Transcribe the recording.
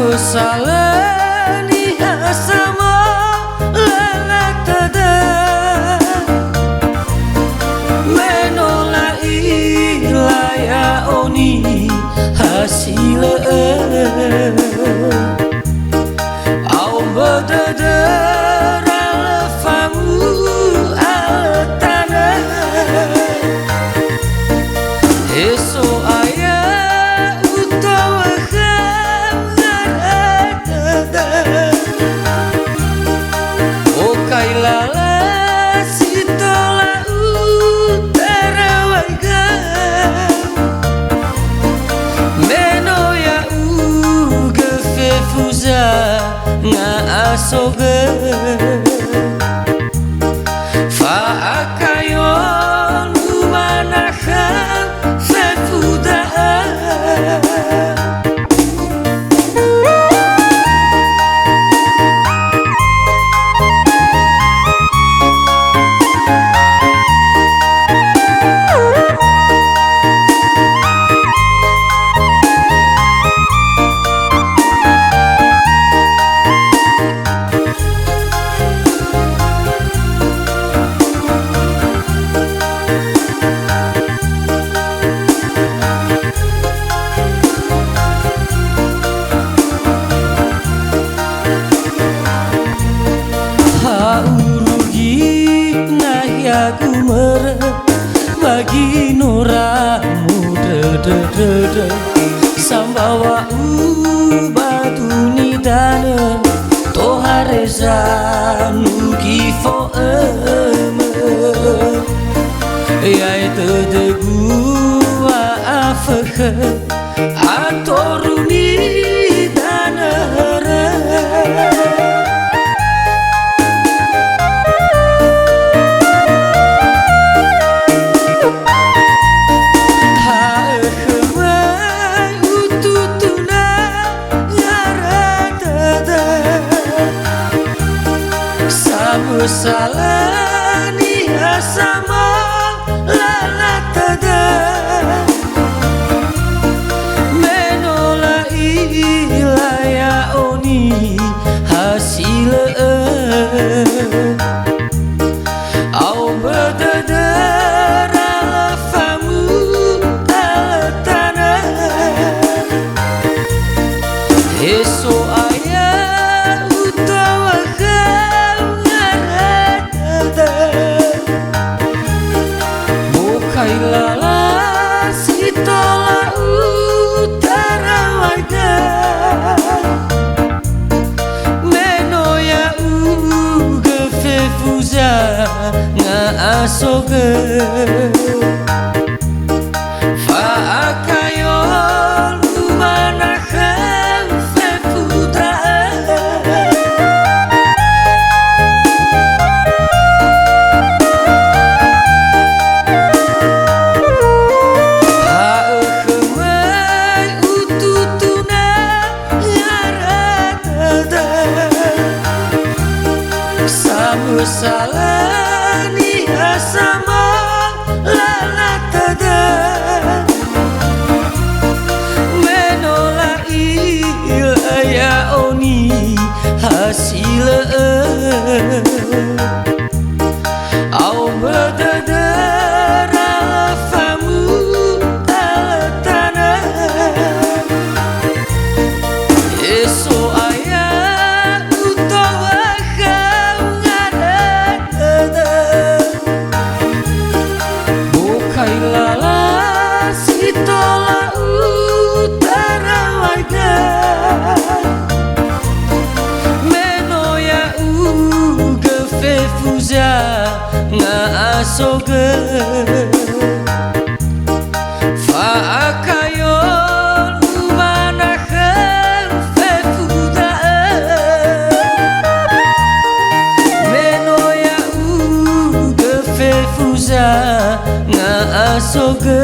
Salani asama lalatada menola ilaya oni hasile au bedadara lefamu altana eso ayah utawa Kailala sitola utara warga meno ya uge fefuza nga asoge fa akayon umanaha fefuda Gumer bagi nuramu de sambawa batu nidana tohareza nugi fo yai de gua afakha atoruni dana Salani asama lalatada menola ilaya oni hasile au bedadara famu altana eso ayah utawa Kailala sitola utara warga meno ya uge fefuza nga asoge fa akayon umanaha fefuda Salani asama lalatada menola ilaya oni hasile au bedadara famu altana eso ayah utawa Kailala sitola utara warga meno ya uge fefuza nga asoge fa akayon umanaha fefuda meno ya uge fefuza nga asoge